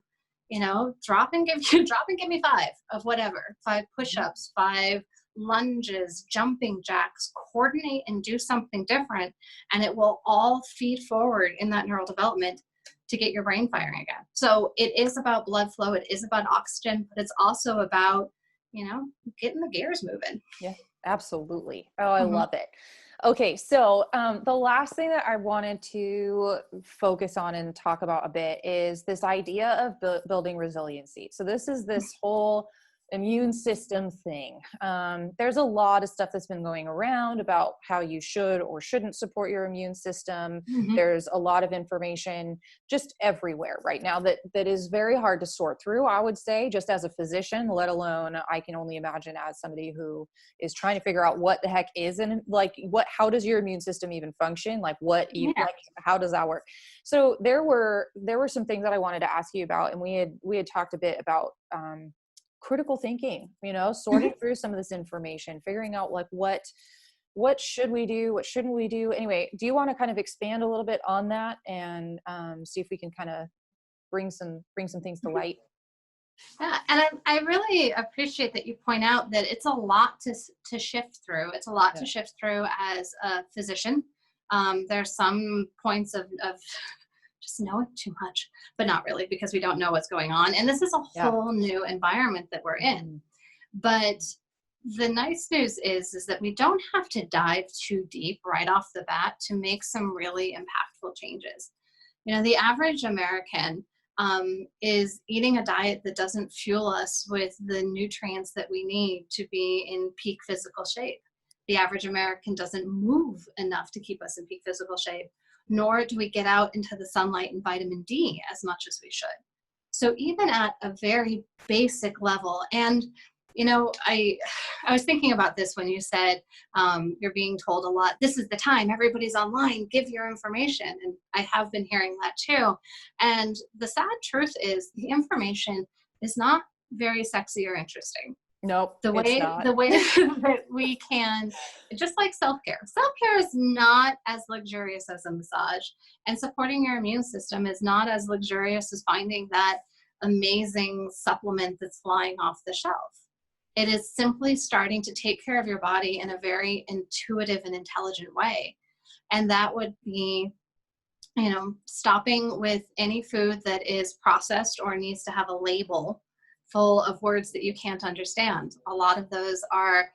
drop and give me 5 of whatever, 5 push-ups, 5 lunges, jumping jacks, coordinate and do something different. And it will all feed forward in that neural development to get your brain firing again. So it is about blood flow. It is about oxygen, but it's also about, getting the gears moving. Yeah, absolutely. Oh, I love it. Okay. So the last thing that I wanted to focus on and talk about a bit is this idea of building resiliency. So this is this whole immune system thing. There's a lot of stuff that's been going around about how you should or shouldn't support your immune system. Mm-hmm. There's a lot of information just everywhere right now that is very hard to sort through, I would say, just as a physician, let alone I can only imagine as somebody who is trying to figure out what the heck is and how does your immune system even function? How does that work? So there were some things that I wanted to ask you about, and we had talked a bit about, critical thinking, sorting through some of this information, figuring out what should we do, what shouldn't we do. Anyway, do you want to kind of expand a little bit on that and see if we can kind of bring some things to light? Yeah, and I really appreciate that you point out that it's a lot to shift through. It's a lot to shift through as a physician. There's some points of just knowing too much, but not really, because we don't know what's going on. And this is a whole new environment that we're in. But the nice news is that we don't have to dive too deep right off the bat to make some really impactful changes. The average American is eating a diet that doesn't fuel us with the nutrients that we need to be in peak physical shape. The average American doesn't move enough to keep us in peak physical shape, nor do we get out into the sunlight and vitamin D as much as we should. So even at a very basic level, and I was thinking about this when you said you're being told a lot, this is the time, everybody's online, give your information. And I have been hearing that too. And the sad truth is the information is not very sexy or interesting. Nope, The it's way not. that we can, just like self-care is not as luxurious as a massage, and supporting your immune system is not as luxurious as finding that amazing supplement that's flying off the shelf. It is simply starting to take care of your body in a very intuitive and intelligent way. And that would be, stopping with any food that is processed or needs to have a label full of words that you can't understand. A lot of those are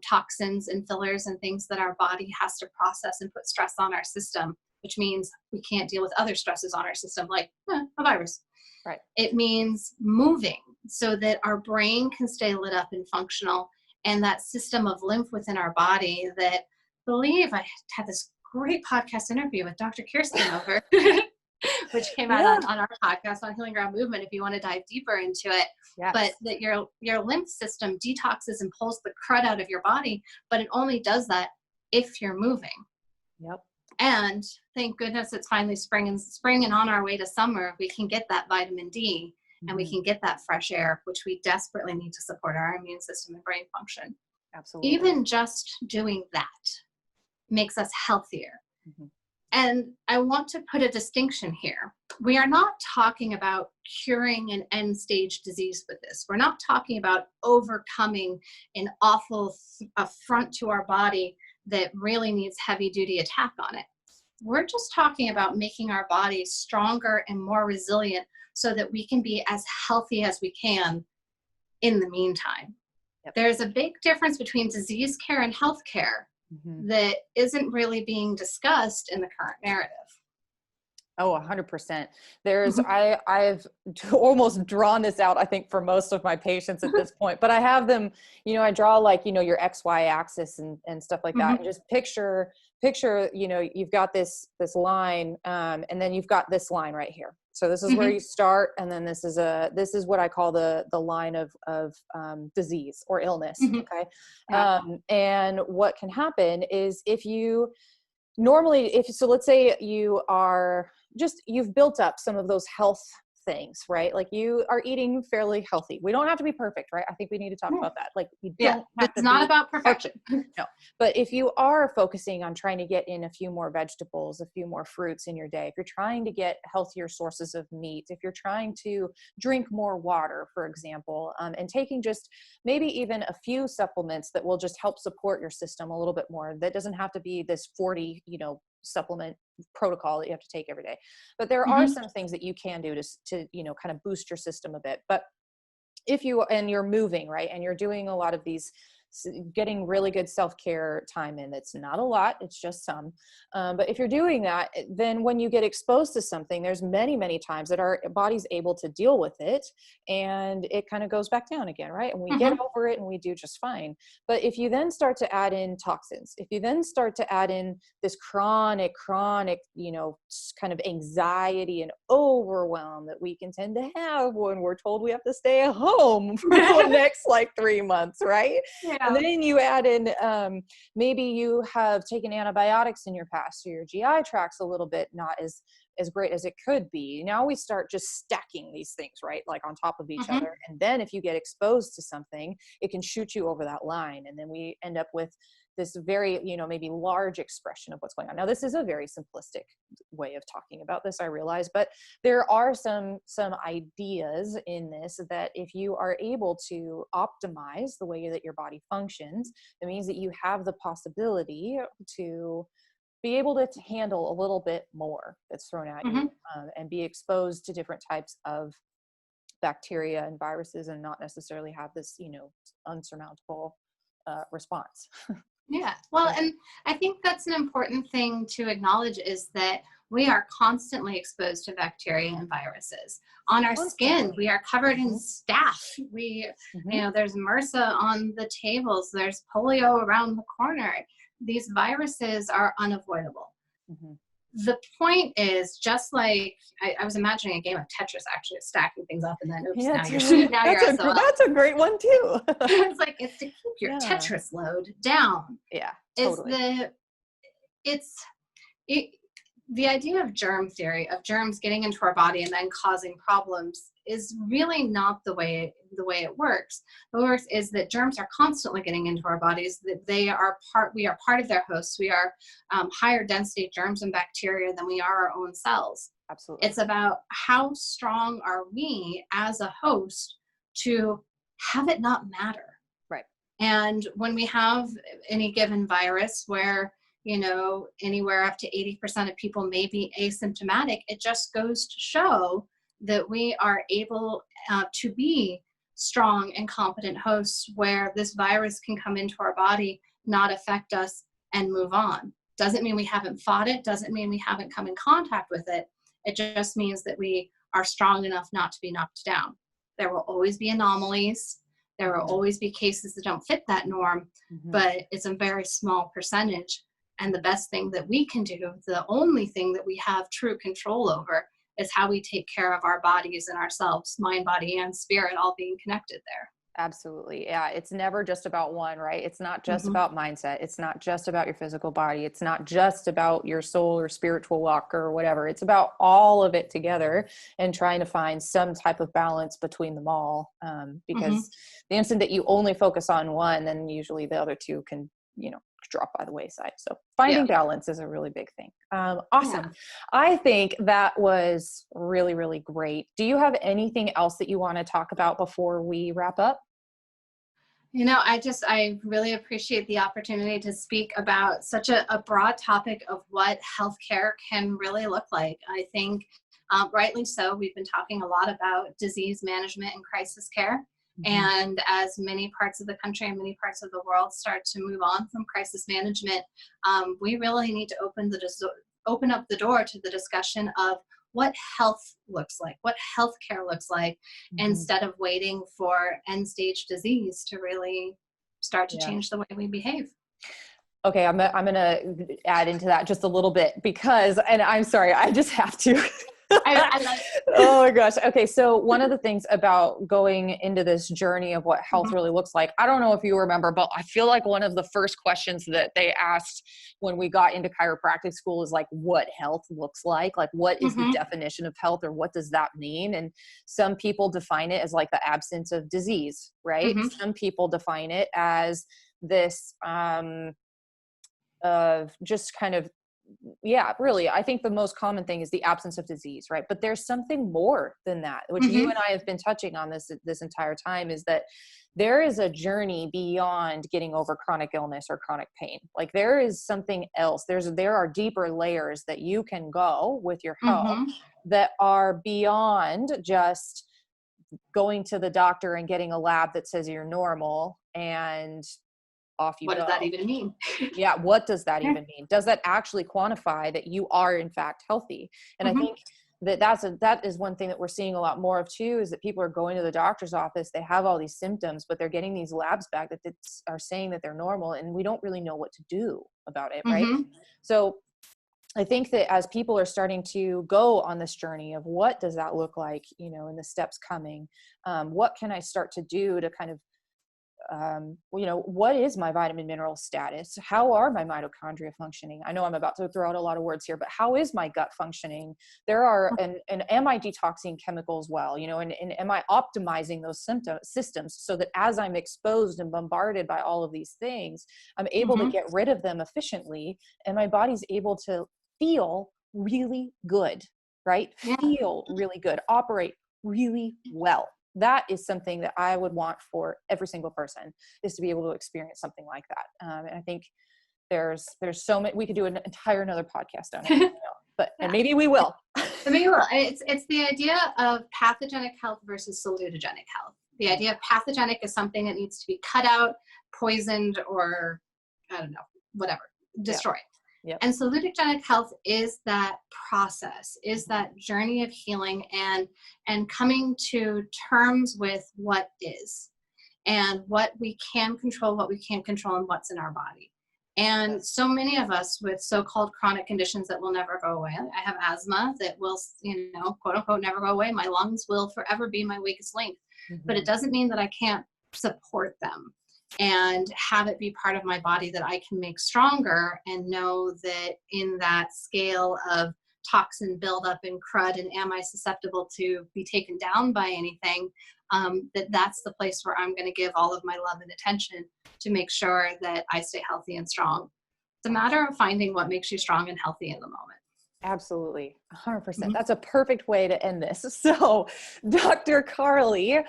toxins and fillers and things that our body has to process and put stress on our system, which means we can't deal with other stresses on our system, like a virus. Right. It means moving so that our brain can stay lit up and functional, and that system of lymph within our body that, I believe I had this great podcast interview with Dr. Kirsten over, which came out on our podcast on Healing Ground Movement, if you want to dive deeper into it. Yes. But that your lymph system detoxes and pulls the crud out of your body, but it only does that if you're moving. Yep. And thank goodness it's finally spring and on our way to summer, we can get that vitamin D and we can get that fresh air, which we desperately need to support our immune system and brain function. Absolutely. Even just doing that makes us healthier. And I want to put a distinction here. We are not talking about curing an end stage disease with this. We're not talking about overcoming an awful affront to our body that really needs heavy duty attack on it. We're just talking about making our body stronger and more resilient so that we can be as healthy as we can in the meantime. Yep. There's a big difference between disease care and health care that isn't really being discussed in the current narrative. Oh, 100%. There's, I've almost drawn this out, I think, for most of my patients at this point, but I have them, I draw like, your XY axis and stuff like that. And just picture, you've got this line, and then you've got this line right here. So this is where you start. And then this is what I call the line of disease or illness. Okay. And what can happen is if you normally, let's say you've built up some of those health things, right? Like you are eating fairly healthy. We don't have to be perfect, right? I think we need to talk about that. Like you don't have it's not about perfection. No, but if you are focusing on trying to get in a few more vegetables, a few more fruits in your day, if you're trying to get healthier sources of meat, if you're trying to drink more water, for example, and taking just maybe even a few supplements that will just help support your system a little bit more, that doesn't have to be this 40, supplement protocol that you have to take every day. But there are some things that you can do to kind of boost your system a bit. But if you're moving, right, and you're doing a lot of these, getting really good self-care time in, it's not a lot, it's just some. But if you're doing that, then when you get exposed to something, there's many, many times that our body's able to deal with it and it kind of goes back down again, right? And we get over it and we do just fine. But if you then start to add in toxins, if you then start to add in this chronic, kind of anxiety and overwhelm that we can tend to have when we're told we have to stay at home for the next 3 months, right? And then you add in, maybe you have taken antibiotics in your past, so your GI tract's a little bit not as great as it could be. Now we start just stacking these things, right? Like on top of each other. And then if you get exposed to something, it can shoot you over that line. And then we end up with this very, maybe large expression of what's going on. Now, this is a very simplistic way of talking about this, I realize, but there are some ideas in this that if you are able to optimize the way that your body functions, it means that you have the possibility to be able to handle a little bit more that's thrown at you, and be exposed to different types of bacteria and viruses and not necessarily have this, unsurmountable response. Yeah. Well, and I think that's an important thing to acknowledge is that we are constantly exposed to bacteria and viruses. On our skin, we are covered in staph. There's MRSA on the tables. There's polio around the corner. These viruses are unavoidable. The point is, just like I was imagining a game of Tetris, actually stacking things up, and then that's a great one too. It's to keep your Tetris load down. Yeah, totally. The idea of germ theory, of germs getting into our body and then causing problems, is really not the way it works. The way it works is that germs are constantly getting into our bodies, that we are part of their hosts. We are higher density germs and bacteria than we are our own cells. Absolutely. It's about how strong are we as a host to have it not matter. Right. And when we have any given virus where, anywhere up to 80% of people may be asymptomatic, it just goes to show that we are able to be strong and competent hosts where this virus can come into our body, not affect us, and move on. Doesn't mean we haven't fought it, doesn't mean we haven't come in contact with it. It just means that we are strong enough not to be knocked down. There will always be anomalies. There will always be cases that don't fit that norm, but it's a very small percentage. And the best thing that we can do, the only thing that we have true control over, is how we take care of our bodies and ourselves, mind, body, and spirit, all being connected there. Absolutely. Yeah. It's never just about one, right? It's not just about mindset. It's not just about your physical body. It's not just about your soul or spiritual walk or whatever. It's about all of it together and trying to find some type of balance between them all. Because the instant that you only focus on one, then usually the other two can, drop by the wayside. So finding balance is a really big thing. Awesome. Yeah. I think that was really, really great. Do you have anything else that you want to talk about before we wrap up? I really appreciate the opportunity to speak about such a broad topic of what healthcare can really look like. I think rightly so, we've been talking a lot about disease management and crisis care. And as many parts of the country and many parts of the world start to move on from crisis management, we really need to open up the door to the discussion of what health looks like, what healthcare looks like, instead of waiting for end stage disease to really start to change the way we behave. Okay, I'm going to add into that just a little bit because, and I'm sorry, I just have to. I love it. Oh my gosh. Okay. So one of the things about going into this journey of what health really looks like, I don't know if you remember, but I feel like one of the first questions that they asked when we got into chiropractic school is like, what health looks like what is the definition of health, or what does that mean? And some people define it as like the absence of disease, right? Some people define it as this, of just kind of, really, I think the most common thing is the absence of disease, right? But there's something more than that, which you and I have been touching on this entire time, is that there is a journey beyond getting over chronic illness or chronic pain. Like there is something else. There are deeper layers that you can go with your health that are beyond just going to the doctor and getting a lab that says you're normal and off you go. What does that even mean? Yeah. What does that even mean? Does that actually quantify that you are in fact healthy? And I think that is one thing that we're seeing a lot more of too, is that people are going to the doctor's office. They have all these symptoms, but they're getting these labs back that are saying that they're normal, and we don't really know what to do about it. Right. So I think that as people are starting to go on this journey of what does that look like, in the steps coming, what can I start to do to kind of, what is my vitamin mineral status? How are my mitochondria functioning? I know I'm about to throw out a lot of words here, but how is my gut functioning? There are, and am I detoxing chemicals well, and am I optimizing those systems so that as I'm exposed and bombarded by all of these things, I'm able to get rid of them efficiently, and my body's able to feel really good, right? Feel really good, operate really well. That is something that I would want for every single person, is to be able to experience something like that. And I think there's so many, we could do an entire another podcast on it, but and maybe we will. Maybe we will. It's the idea of pathogenic health versus salutogenic health. The idea of pathogenic is something that needs to be cut out, poisoned, or I don't know, whatever, destroyed. Yep. And salutogenic health is that process, is that journey of healing and coming to terms with what is and what we can control, what we can't control, and what's in our body. And so many of us with so-called chronic conditions that will never go away. I have asthma that will, quote unquote, never go away. My lungs will forever be my weakest link, but it doesn't mean that I can't support them and have it be part of my body that I can make stronger, and know that in that scale of toxin buildup and crud, and am I susceptible to be taken down by anything, that's the place where I'm going to give all of my love and attention to make sure that I stay healthy and strong. It's a matter of finding what makes you strong and healthy in the moment. Absolutely. 100%. Mm-hmm. That's a perfect way to end this. So Dr. Carly,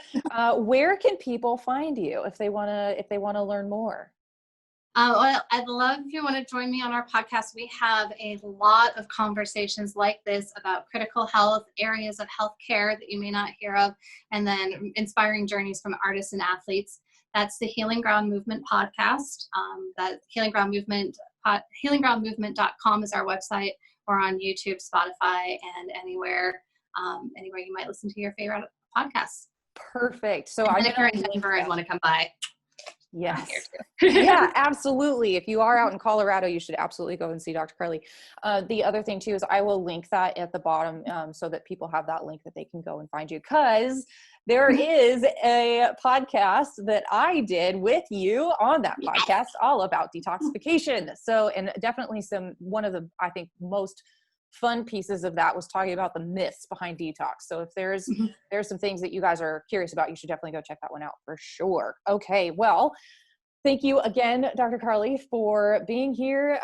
where can people find you if they want to learn more? Well, I'd love if you want to join me on our podcast. We have a lot of conversations like this about critical health, areas of healthcare that you may not hear of, and then inspiring journeys from artists and athletes. That's the Healing Ground Movement podcast. That Healing Ground Movement, healinggroundmovement.com is our website. Or on YouTube, Spotify, and anywhere you might listen to your favorite podcasts. Perfect. So if you're in Denver and want to come by, yes, I'm here too. Yeah, absolutely. If you are out in Colorado, you should absolutely go and see Dr. Carly. The other thing too is I will link that at the bottom so that people have that link that they can go and find you, because there is a podcast that I did with you on that podcast all about detoxification. So, and definitely one of the, I think, most fun pieces of that was talking about the myths behind detox. So if there's some things that you guys are curious about, you should definitely go check that one out for sure. Okay. Well, thank you again, Dr. Carly, for being here.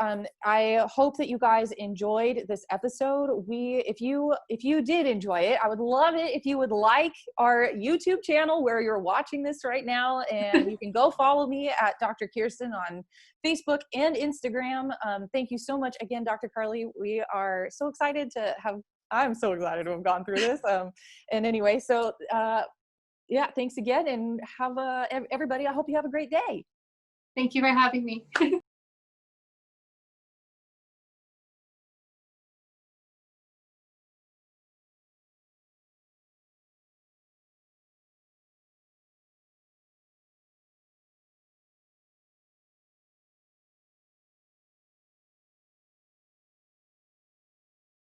I hope that you guys enjoyed this episode. If you did enjoy it, I would love it if you would like our YouTube channel where you're watching this right now, and you can go follow me at Dr. Kirsten on Facebook and Instagram. Thank you so much again, Dr. Carly. We are so excited I'm so excited to have gone through this. And anyway, so yeah, thanks again, and everybody, I hope you have a great day. Thank you for having me.